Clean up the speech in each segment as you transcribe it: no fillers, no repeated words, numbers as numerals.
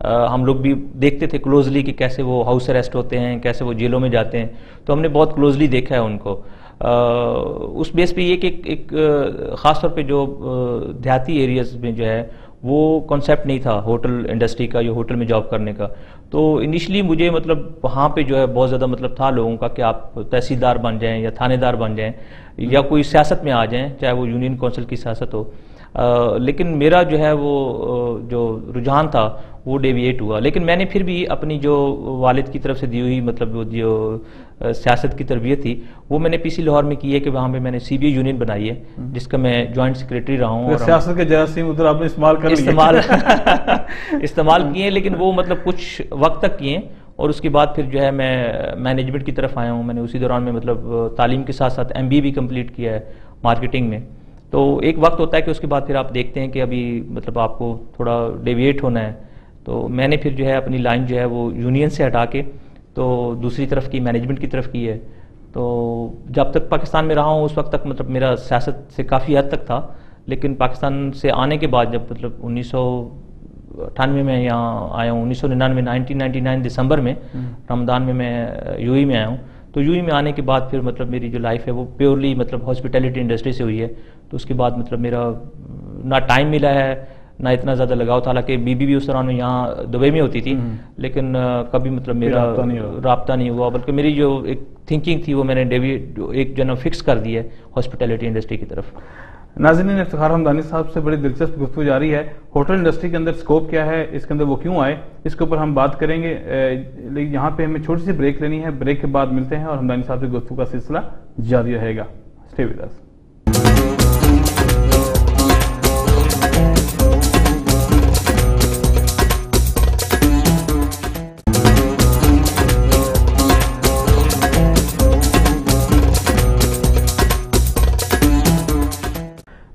ہم لوگ بھی دیکھتے تھے کلوزلی کہ کیسے وہ ہاؤس اریسٹ ہوتے ہیں, کیسے وہ جیلوں میں جاتے ہیں, تو ہم نے بہت کلوزلی دیکھا ہے ان کو. اس بیس پہ یہ کہ ایک خاص طور پہ جو دیہاتی ایریاز میں جو ہے وہ کنسیپٹ نہیں تھا ہوٹل انڈسٹری کا یا ہوٹل میں جاب کرنے کا. تو انیشلی مجھے مطلب وہاں پہ جو ہے بہت زیادہ مطلب تھا لوگوں کا کہ آپ تحصیلدار بن جائیں یا تھانے دار بن جائیں یا کوئی سیاست میں آ جائیں, چاہے وہ یونین کونسل کی سیاست ہو. لیکن میرا جو ہے وہ جو رجحان تھا وہ ڈیویٹ ہوا. لیکن میں نے پھر بھی اپنی جو والد کی طرف سے دی ہوئی مطلب جو سیاست کی تربیت تھی وہ میں نے پی سی لاہور میں کی ہے کہ وہاں پہ میں نے سی بی اے یونین بنائی ہے جس کا میں جوائنٹ سیکریٹری رہا ہوں. سیاست کے جراثیم ادھر آپ نے استعمال کیے ہیں, لیکن وہ مطلب کچھ وقت تک کیے ہیں, اور اس کے بعد پھر جو ہے میں مینجمنٹ کی طرف آیا ہوں. میں نے اسی دوران میں مطلب تعلیم کے ساتھ ساتھ ایم بی اے بھی کمپلیٹ کیا ہے مارکیٹنگ میں. تو ایک وقت ہوتا ہے کہ اس کے بعد پھر آپ دیکھتے ہیں کہ ابھی مطلب آپ کو تھوڑا ڈیویٹ ہونا ہے. تو میں نے پھر جو ہے اپنی لائن جو ہے وہ یونین سے ہٹا کے تو دوسری طرف کی مینجمنٹ کی طرف کی ہے. تو جب تک پاکستان میں رہا ہوں اس وقت تک مطلب میرا سیاست سے کافی حد تک تھا, لیکن پاکستان سے آنے کے بعد جب مطلب 1998 میں یہاں آیا ہوں, 1999 دسمبر میں رمضان میں یو اے میں آیا ہوں. تو یو اے میں آنے کے بعد پھر مطلب میری جو لائف ہے وہ پیورلی مطلب ہاسپٹیلٹی انڈسٹری سے ہوئی ہے. تو اس کے بعد مطلب میرا نہ ٹائم ملا ہے نہ اتنا زیادہ لگاؤ تھا. حالانکہ بی بی بھی اس دوران میں یہاں دبئی میں ہوتی تھی, لیکن کبھی مطلب میرا رابطہ نہیں ہوا, بلکہ میری جو ایک تھنکنگ تھی وہ میں نے ایک جو نا فکس کر دی ہے ہاسپٹیلٹی انڈسٹری کی طرف. ناظرین, افتخار حمدانی صاحب سے بڑی دلچسپ گفتگو جاری ہے. ہوٹل انڈسٹری کے اندر سکوپ کیا ہے, اس کے اندر وہ کیوں آئے, اس کے اوپر ہم بات کریں گے. لیکن یہاں پہ ہمیں چھوٹی سی بریک لینی ہے. بریک کے بعد ملتے ہیں اور حمدانی صاحب سے گفتگو کا سلسلہ جاری رہے گا. Stay with us.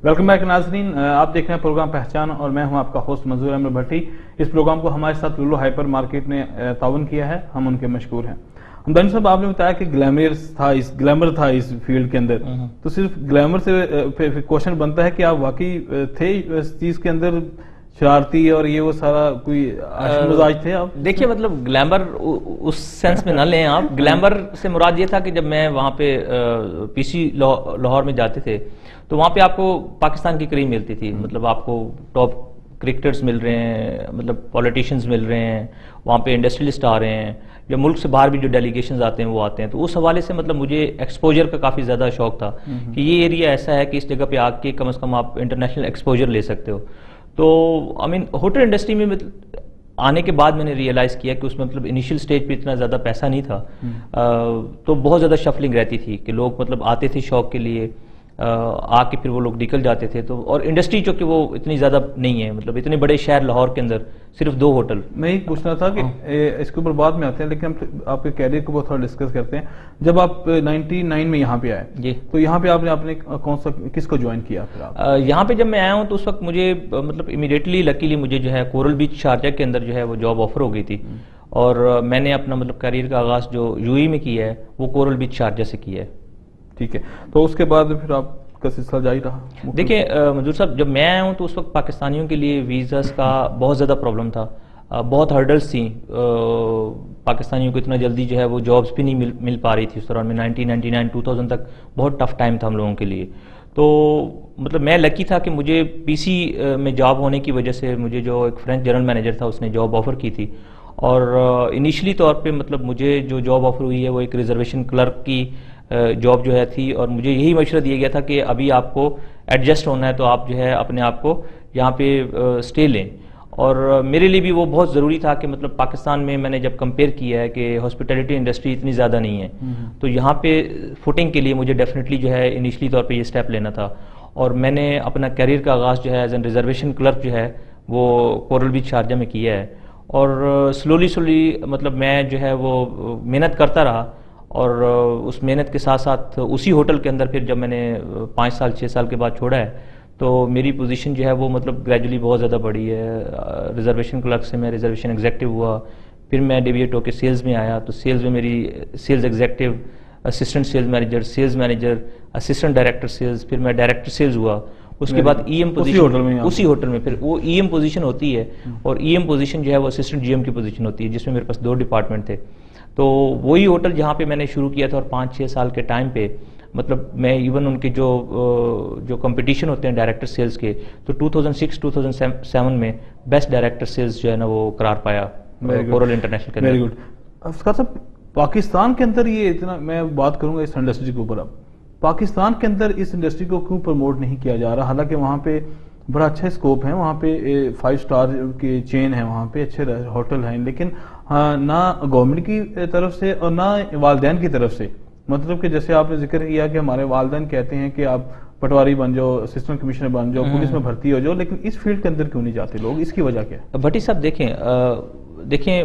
Welcome back ناظرین, آپ دیکھ رہے ہیں پروگرام پہچان اور میں ہوں آپ کا ہوسٹ منظور احمد بھٹی. اس پروگرام کو ہمارے ساتھ لولو ہائپر مارکیٹ نے تعاون کیا ہے, ہم ان کے مشکور ہیں. حمدانی صاحب, آپ نے بتایا کہ گلیمر تھا اس فیلڈ کے اندر, تو صرف گلیمر سے کوشچن بنتا ہے کہ آپ واقعی تھے اس چیز کے اندر شرارتی اور یہ وہ سارا کوئی مزاج تھے آپ؟ دیکھیے مطلب گلیمر اس سینس میں نہ لیں آپ. گلیمر سے مراد یہ تھا کہ جب میں وہاں پہ پی سی لاہور میں جاتے تھے تو وہاں پہ آپ کو پاکستان کی کریم ملتی تھی. مطلب آپ کو ٹاپ کرکٹرز مل رہے ہیں, مطلب پولیٹیشنز مل رہے ہیں, وہاں پہ انڈسٹریلسٹ آ رہے ہیں, یا ملک سے باہر بھی جو ڈیلیگیشنز آتے ہیں وہ آتے ہیں. تو اس حوالے سے مطلب مجھے ایکسپوجر کا کافی زیادہ شوق تھا کہ یہ ایریا ایسا ہے کہ اس جگہ پہ آ کے کم از کم آپ انٹرنیشنل ایکسپوجر لے سکتے ہو. تو ہوٹل انڈسٹری میں آنے کے بعد میں نے ریئلائز کیا کہ اس میں مطلب انیشیل سٹیج پہ اتنا زیادہ پیسہ نہیں تھا, تو بہت زیادہ شفلنگ رہتی تھی کہ لوگ مطلب آتے تھے شوق کے لیے, آ کے پھر وہ لوگ نکل جاتے تھے. تو اور انڈسٹری چونکہ وہ اتنی زیادہ نہیں ہے, مطلب اتنے بڑے شہر لاہور کے اندر صرف 2 ہوٹل. میں یہ پوچھنا تھا کہ اس کے اوپر بعد میں آتے ہیں, لیکن ہم آپ کے کیریئر کو بہت تھوڑا ڈسکس کرتے ہیں. جب آپ 99 میں یہاں پہ آئے جی, تو یہاں پہ آپ نے کس کو جوائن کیا پھر آپ؟ یہاں پہ جب میں آیا ہوں تو اس وقت مجھے مطلب امیڈیٹلی لکیلی مجھے جو ہے کورل بیچ شارجہ کے اندر جو ہے وہ جاب آفر ہو گئی تھی, اور میں نے اپنا مطلب کیریئر کا آغاز جو یو اے میں کیا ہے وہ کورل بیچ شارجہ سے کیا ہے. ٹھیک ہے, تو اس کے بعد پھر آپ کا سلسلہ جاری رہا؟ دیکھیں منظور صاحب, جب میں آیا ہوں تو اس وقت پاکستانیوں کے لیے ویزاز کا بہت زیادہ پرابلم تھا, بہت ہرڈلس تھیں. پاکستانیوں کو اتنا جلدی جو ہے وہ جابس بھی نہیں مل پا رہی تھی اس دوران میں. 1999-2000 تک بہت ٹف ٹائم تھا ہم لوگوں کے لیے. تو مطلب میں لکی تھا کہ مجھے پی سی میں جاب ہونے کی وجہ سے مجھے جو ایک فرینچ جنرل مینیجر تھا اس نے جاب آفر کی تھی, اور انیشلی طور پہ مطلب مجھے جو جاب آفر ہوئی ہے وہ ایک ریزرویشن کلرک کی جاب جو ہے تھی, اور مجھے یہی مشورہ دیا گیا تھا کہ ابھی آپ کو ایڈجسٹ ہونا ہے تو آپ جو ہے اپنے آپ کو یہاں پہ اسٹے لیں. اور میرے لیے بھی وہ بہت ضروری تھا کہ مطلب پاکستان میں نے جب کمپیئر کیا ہے کہ ہاسپٹیلٹی انڈسٹری اتنی زیادہ نہیں ہے, تو یہاں پہ فوٹنگ کے لیے مجھے ڈیفینیٹلی جو ہے انیشلی طور پہ یہ اسٹیپ لینا تھا. اور میں نے اپنا کیریئر کا آغاز جو ہے ایز این ریزرویشن کلرک جو ہے وہ کورل بیچ شارجہ میں کیا ہے, اور سلولی مطلب میں جو ہے وہ محنت کرتا رہا, اور اس محنت کے ساتھ ساتھ اسی ہوٹل کے اندر پھر جب میں نے 5 سال 6 سال کے بعد چھوڑا ہے تو میری پوزیشن جو ہے وہ مطلب گریجولی بہت زیادہ بڑھی ہے. ریزرویشن کلرک سے میں ریزرویشن ایگزیکٹو ہوا, پھر میں ڈیویٹ ہو کے سیلز میں آیا, تو سیلز میں میری sales executive, assistant sales manager, assistant director sales, پھر میں ڈائریکٹر سیلز ہوا. اس کے بعد ای ایم پوزیشن اسی ہوٹل میں، پھر وہ ای ایم پوزیشن ہوتی ہے، اور ای ایم پوزیشن جو ہے وہ اسسٹنٹ جی ایم کی پوزیشن ہوتی ہے، جس میں میرے پاس 2 ڈپارٹمنٹ تھے. تو وہی ہوٹل جہاں پہ میں نے شروع کیا تھا، اور 5-6 سال کے ٹائم پہ مطلب میں ایون ان کے جو کمپٹیشن ہوتے ہیں ڈائریکٹر سیلز کے، تو 2006-2007 میں بیسٹ ڈائریکٹر سیلز جو ہے نا وہ قرار پایا کورل انٹرنیشنل کے اندر. Very good. افسر صاحب، پاکستان کے اندر یہ اتنا، میں بات کروں گا اس انڈسٹری کے اوپر، اب پاکستان کے اندر اس انڈسٹری کو کیوں پروموٹ نہیں کیا جا رہا؟ حالانکہ وہاں پہ بڑا اچھا اسکوپ ہے، وہاں پہ 5 اسٹار کی چین ہے، وہاں پہ اچھے ہوٹل ہیں، لیکن نہ گورنمنٹ کی طرف سے اور نہ والدین کی طرف سے. مطلب کہ جیسے آپ نے ذکر کیا کہ ہمارے والدین کہتے ہیں کہ آپ پٹواری بن جاؤ، اسسٹنٹ کمشنر بن جاؤ، پولیس میں بھرتی ہو جاؤ، لیکن اس فیلڈ کے اندر کیوں نہیں جاتے لوگ؟ اس کی وجہ کیا ہے؟ بھٹی صاحب دیکھیں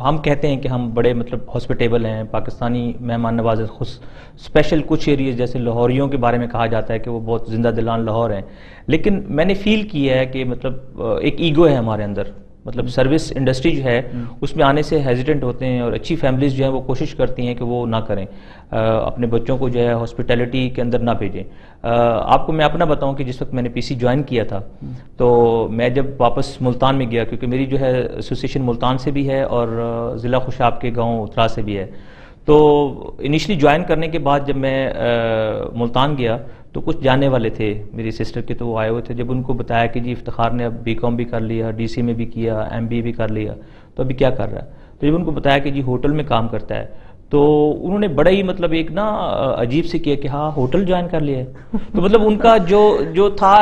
ہم کہتے ہیں کہ ہم بڑے مطلب ہاسپٹیبل ہیں، پاکستانی مہمان نواز، اسپیشل کچھ ایریز جیسے لاہوریوں کے بارے میں کہا جاتا ہے کہ وہ بہت زندہ دلان لاہور ہیں، لیکن میں نے فیل کیا ہے کہ مطلب ایک ایگو ہے ہمارے اندر. مطلب سروس انڈسٹری جو ہے اس میں آنے سے ہیزیٹنٹ ہوتے ہیں، اور اچھی فیملیز جو ہیں وہ کوشش کرتی ہیں کہ وہ نہ کریں، اپنے بچوں کو جو ہے ہاسپٹیلٹی کے اندر نہ بھیجیں. آپ کو میں اپنا بتاؤں کہ جس وقت میں نے پی سی جوائن کیا تھا، تو میں جب واپس ملتان میں گیا، کیونکہ میری جو ہے ایسوسیشن ملتان سے بھی ہے اور ضلع خوشاب کے گاؤں اترا سے بھی ہے، تو انیشلی جوائن کرنے کے بعد جب میں ملتان گیا تو کچھ جاننے والے تھے میری سسٹر کے، تو وہ آئے ہوئے تھے. جب ان کو بتایا کہ جی افتخار نے اب بی کام بھی کر لیا، ڈی سی میں بھی کیا، ایم بی بھی کر لیا، تو ابھی کیا کر رہا ہے، تو جب ان کو بتایا کہ جی ہوٹل میں کام کرتا ہے، تو انہوں نے بڑا ہی مطلب ایک نا عجیب سے کیا کہ ہاں ہوٹل جوائن کر لیا ہے. تو مطلب ان کا جو تھا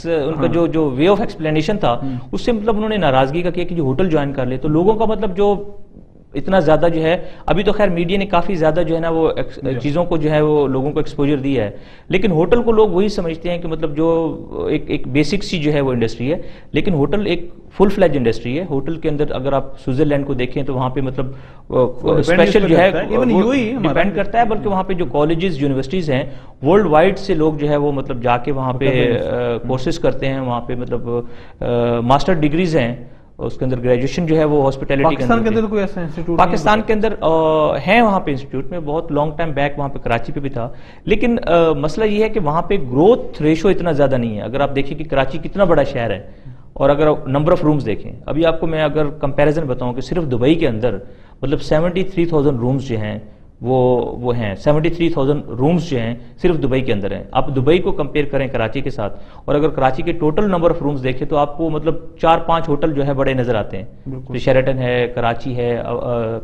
ان کا جو وے آف ایکسپلینیشن تھا، اس سے مطلب انہوں نے ناراضگی کا کیا کہ جو ہوٹل جوائن کر لے. تو لوگوں کا مطلب جو اتنا زیادہ جو ہے، ابھی تو خیر میڈیا نے کافی زیادہ جو ہے نا وہ چیزوں کو جو ہے وہ لوگوں کو ایکسپوجر دیا ہے، لیکن ہوٹل کو لوگ وہی سمجھتے ہیں کہ مطلب جو ایک بیسک سی جو ہے وہ انڈسٹری ہے، لیکن ہوٹل ایک فل فلیج انڈسٹری ہے. ہوٹل کے اندر اگر آپ سوئٹزرلینڈ کو دیکھیں تو وہاں پہ مطلب اسپیشل جو ہے ڈیپینڈ کرتا ہے، بلکہ وہاں پہ جو کالجز یونیورسٹیز ہیں ورلڈ وائڈ سے لوگ جو ہے وہ مطلب جا کے وہاں پہ کورسز کرتے ہیں، وہاں پہ مطلب ماسٹر ڈگریز ہیں، اس کے اندر گریجویشن جو ہے وہ ہاسپٹیلٹی کے اندر. کوئی ایسا انسٹیٹیوٹ پاکستان کے اندر ہیں وہاں پہ انسٹیٹیوٹ میں، بہت لانگ ٹائم بیک وہاں پہ کراچی پہ بھی تھا، لیکن مسئلہ یہ ہے کہ وہاں پہ گروتھ ریشو اتنا زیادہ نہیں ہے. اگر آپ دیکھیں کہ کراچی کتنا بڑا شہر ہے، اور اگر نمبر آف رومز دیکھیں، ابھی آپ کو میں اگر کمپیریزن بتاؤں کہ صرف دبئی کے اندر مطلب 73,000 رومز جو ہیں وہ ہیں، 73,000 رومز جو ہیں صرف دبئی کے اندر ہیں. آپ دبئی کو کمپیئر کریں کراچی کے ساتھ، اور اگر کراچی کے ٹوٹل نمبر آف رومز دیکھیں تو آپ کو مطلب 4-5 ہوٹل جو ہے بڑے نظر آتے ہیں. شیراٹن ہے، کراچی ہے،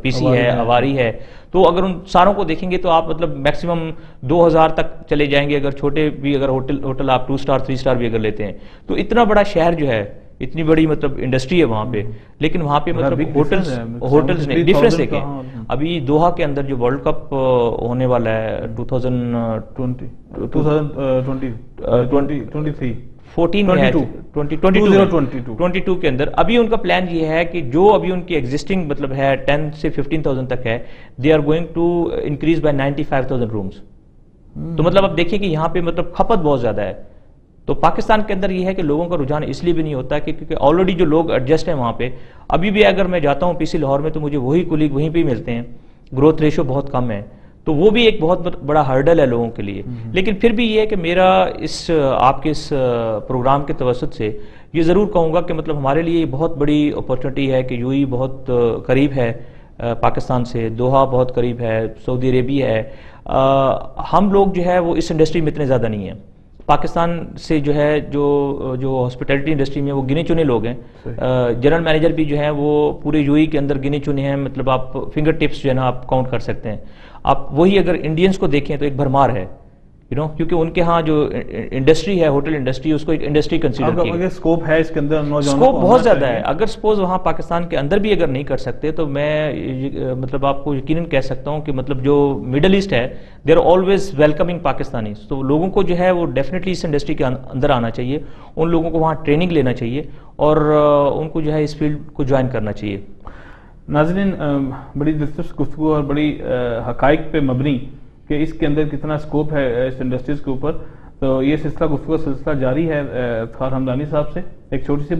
پی سی ہے، اواری ہے. تو اگر ان ساروں کو دیکھیں گے تو آپ مطلب میکسیمم 2,000 تک چلے جائیں گے، اگر چھوٹے بھی اگر ہوٹل آپ 2 اسٹار 3 اسٹار بھی اگر لیتے ہیں. تو اتنا بڑا شہر جو ہے، اتنی بڑی مطلب انڈسٹری ہے وہاں پہ، لیکن وہاں پہ مطلب ہوٹلز نہیں. ڈفرینس دیکھیں، ابھی دوحہ کے اندر جو ورلڈ کپ ہونے والا ہے 2022 کے اندر، ابھی ان کا پلان یہ ہے کہ جو ابھی ان کی ایگزسٹنگ مطلب ہے 10 سے 15,000 تک ہے، they are going to increase by 95,000 rooms. تو مطلب اب دیکھیں کہ یہاں پہ مطلب کھپت بہت زیادہ ہے. تو پاکستان کے اندر یہ ہے کہ لوگوں کا رجحان اس لیے بھی نہیں ہوتا کہ کیونکہ آلریڈی جو لوگ ایڈجسٹ ہیں وہاں پہ. ابھی بھی اگر میں جاتا ہوں پی سی لاہور میں تو مجھے وہی کولیگ وہیں پہ ہی ملتے ہیں، گروتھ ریشو بہت کم ہے. تو وہ بھی ایک بہت بڑا ہرڈل ہے لوگوں کے لیے. لیکن پھر بھی یہ ہے کہ میرا آپ کے اس پروگرام کے توسط سے یہ ضرور کہوں گا کہ مطلب ہمارے لیے یہ بہت بڑی اپورچونٹی ہے کہ یو ای بہت قریب ہے پاکستان سے، دوحہ بہت قریب ہے، سعودی عربیہ ہے. ہم لوگ جو ہے وہ اس انڈسٹری میں اتنے زیادہ نہیں ہیں. پاکستان سے جو ہے جو ہاسپٹیلٹی انڈسٹری میں وہ گنے چنے لوگ ہیں. جنرل مینیجر بھی جو ہیں وہ پورے یو ای کے اندر گنے چنے ہیں، مطلب آپ فنگر ٹپس جو ہے نا آپ کاؤنٹ کر سکتے ہیں. آپ وہی اگر انڈینز کو دیکھیں تو ایک بھرمار ہے، کیونکہ ان کے ہاں جو انڈسٹری ہے ہوٹل انڈسٹری، اس کو ایک انڈسٹری کنسیڈر کی. اگر سکوپ ہے اس کے اندر، سکوپ بہت زیادہ ہے. اگر سپوز وہاں پاکستان کے اندر بھی اگر نہیں کر سکتے تو میں مطلب آپ کو یقیناً کہہ سکتا ہوں کہ مطلب جو مڈل ایسٹ ہے they are always welcoming Pakistanis. تو لوگوں کو جو ہے وہ ڈیفینیٹلی اس انڈسٹری کے اندر آنا چاہیے، ان لوگوں کو وہاں ٹریننگ لینا چاہیے اور ان کو جو ہے اس فیلڈ کو جوائن کرنا چاہیے. ناظرین، بڑی دلچسپ گفتگو اور بڑی حقائق پہ مبنی کہ اس کے اندر کتنا سکوپ ہے اس انڈسٹریز کے اوپر. تو یہ سلسلہ گفتگو سلسلہ جاری ہے افتخار حمدانی صاحب سے. ایک چھوٹی سی